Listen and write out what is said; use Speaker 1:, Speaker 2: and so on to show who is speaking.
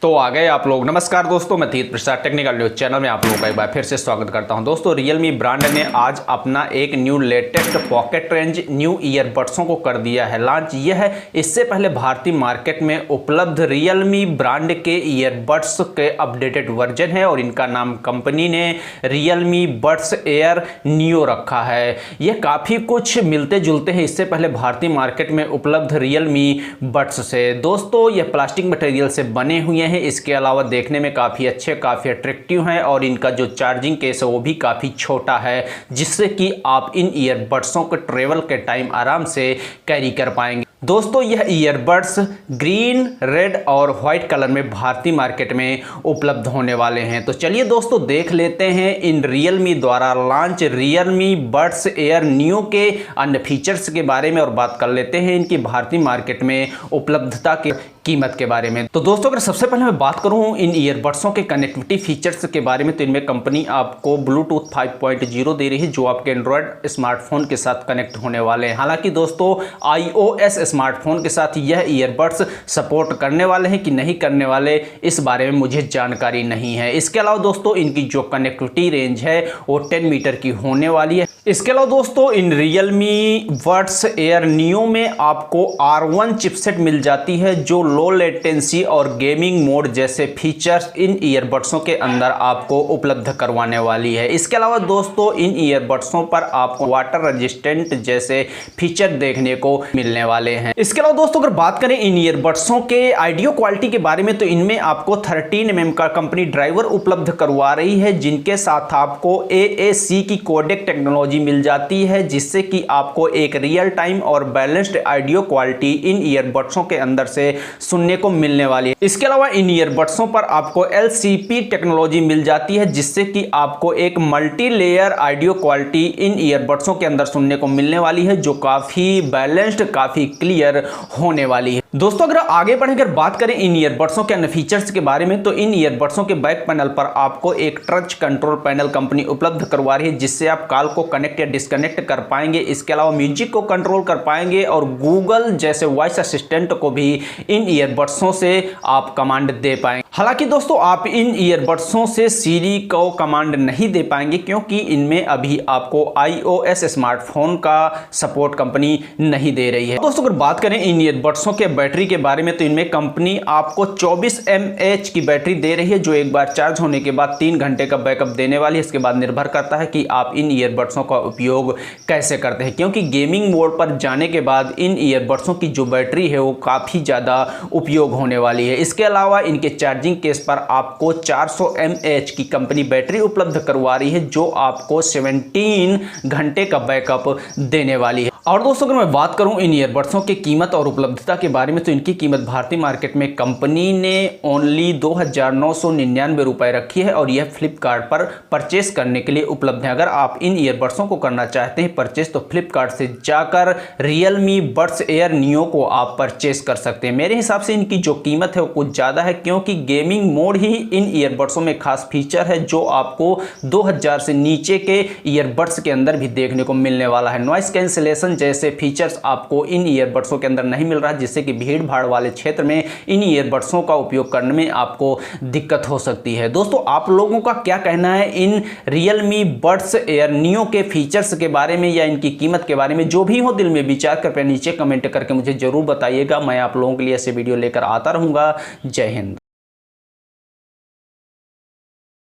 Speaker 1: तो आ गए आप लोग। नमस्कार दोस्तों, मैं तीर्थ प्रसाद टेक्निकल न्यूज चैनल में आप लोगों का एक बार फिर से स्वागत करता हूं। दोस्तों, Realme ब्रांड ने आज अपना एक new latest pocket range new ईयरबड्सों को कर दिया है लॉन्च। यह है इससे पहले भारतीय मार्केट में उपलब्ध Realme ब्रांड के ईयरबड्स के अपडेटेड वर्जन है और इनका नाम कंपनी ने Realme Buds Air Neo रखा है। यह काफ़ी कुछ मिलते जुलते हैं इससे पहले भारतीय मार्केट में उपलब्ध Realme Buds से। दोस्तों, यह प्लास्टिक मटेरियल से बने हुए हैं। इसके अलावा देखने में काफ़ी अच्छे, काफ़ी अट्रैक्टिव हैं और इनका जो चार्जिंग केस है वो भी काफ़ी छोटा है, जिससे कि आप इन ईयरबड्सों को ट्रेवल के टाइम आराम से कैरी कर पाएंगे। दोस्तों, यह ईयरबड्स ग्रीन, रेड और व्हाइट कलर में भारतीय मार्केट में उपलब्ध होने वाले हैं। तो चलिए दोस्तों, देख लेते हैं इन Realme द्वारा launch Realme Buds Air Neo के अन्य फीचर्स के बारे में और बात कर लेते हैं इनकी भारतीय मार्केट में उपलब्धता की कीमत के बारे में। तो दोस्तों, अगर सबसे पहले मैं बात करूं इन ईयरबड्सों के कनेक्टिविटी फीचर्स के बारे में, तो इनमें कंपनी आपको ब्लूटूथ 5.0 दे रही है, जो आपके एंड्रॉयड स्मार्टफोन के साथ कनेक्ट होने वाले हैं। हालांकि दोस्तों, iOS स्मार्टफोन के साथ यह ईयरबड्स सपोर्ट करने वाले हैं कि नहीं करने वाले, इस बारे में मुझे जानकारी नहीं है। इसके अलावा दोस्तों, इनकी जो कनेक्टिविटी रेंज है वो 10 मीटर की होने वाली है। इसके अलावा दोस्तों, इन Realme Buds Air Neo में आपको R1 चिपसेट मिल जाती है, जो लो लेटेंसी और गेमिंग मोड जैसे फीचर्स इन ईयरबड्सों के अंदर आपको उपलब्ध करवाने वाली है। इसके अलावा दोस्तों, इन ईयरबड्सों पर आपको वाटर रेजिस्टेंट जैसे फीचर देखने को मिलने वाले हैं। इसके अलावा दोस्तों, अगर बात करें इन ईयरबड्सों के ऑडियो क्वालिटी के बारे में, तो इनमें आपको 13 mm का कंपनी ड्राइवर उपलब्ध करवा रही है, जिनके साथ आपको AAC की कोडेक टेक्नोलॉजी मिल जाती है, जिससे कि आपको एक रियल टाइम और बैलेंस्ड ऑडियो क्वालिटी इन ईयरबड्सों के अंदर से सुनने को मिलने वाली है। इसके अलावा इन ईयरबड्सों पर आपको LCP टेक्नोलॉजी मिल जाती है, जिससे कि आपको एक मल्टी लेयर ऑडियो क्वालिटी इन ईयरबड्सों के अंदर सुनने को मिलने वाली है, जो काफी बैलेंस्ड, काफी क्लियर होने वाली है। दोस्तों, अगर आगे बढ़े, अगर बात करें इन ईयरबड्सों के अन्य फीचर्स के बारे में, तो इन ईयरबड्सों के बैक पैनल पर आपको एक टच कंट्रोल पैनल कंपनी उपलब्ध करवा रही है, जिससे आप कॉल को कनेक्ट या डिस्कनेक्ट कर पाएंगे। इसके अलावा म्यूजिक को कंट्रोल कर पाएंगे और गूगल जैसे वॉइस असिस्टेंट को भी इन ईयरबड्सों से आप कमांड दे पाएंगे। हालांकि दोस्तों, आप इन ईयरबड्सों से सीरी को कमांड नहीं दे पाएंगे, क्योंकि इनमें अभी आपको iOS स्मार्टफोन का सपोर्ट कंपनी नहीं दे रही है। दोस्तों, अगर बात करें इन ईयरबड्सों के बैटरी के बारे में, तो इनमें कंपनी आपको 24 mAh की बैटरी दे रही है, जो एक बार चार्ज होने के बाद 3 घंटे का बैकअप देने वाली है। इसके बाद निर्भर करता है कि आप इन ईयरबड्सों का उपयोग कैसे करते हैं, क्योंकि गेमिंग मोड पर जाने के बाद इन ईयरबड्सों की जो बैटरी है वो काफ़ी ज़्यादा उपयोग होने वाली है। इसके अलावा इनके चार्जिंग केस पर आपको 400 mAh की कंपनी बैटरी उपलब्ध करवा रही है, जो आपको 17 घंटे का बैकअप देने वाली है। और दोस्तों, अगर मैं बात करूं इन ईयरबड्सों की कीमत और उपलब्धता के बारे में, तो इनकी कीमत भारतीय मार्केट में कंपनी ने ओनली 2,999 रुपए रखी है और यह फ्लिपकार्ट पर परचेस करने के लिए उपलब्ध है। अगर आप इन ईयरबड्सों को करना चाहते हैं परचेस, तो फ्लिपकार्ट से जाकर Realme Buds Air Neo को आप परचेस कर सकते हैं। मेरे हिसाब से इनकी जो कीमत है वो कुछ ज़्यादा है, क्योंकि गेमिंग मोड ही इन ईयरबड्सों में खास फीचर है, जो आपको 2000 से नीचे के ईयरबड्स के अंदर भी देखने को मिलने वाला है। नॉइस कैंसिलेशन जैसे फीचर्स आपको इन ईयरबड्सों के अंदर नहीं मिल रहा है, जिससे कि भीड़ भाड़ वाले क्षेत्र में इन ईयरबड्सों का उपयोग करने में आपको दिक्कत हो सकती है। दोस्तों, आप लोगों का क्या कहना है इन Realme Buds Air Neo के फीचर्स के बारे में या इनकी कीमत के बारे में? जो भी हो, दिल में विचार कर नीचे कमेंट करके मुझे जरूर बताइएगा। मैं आप लोगों के लिए ऐसे वीडियो लेकर आता रहूंगा। जय हिंद।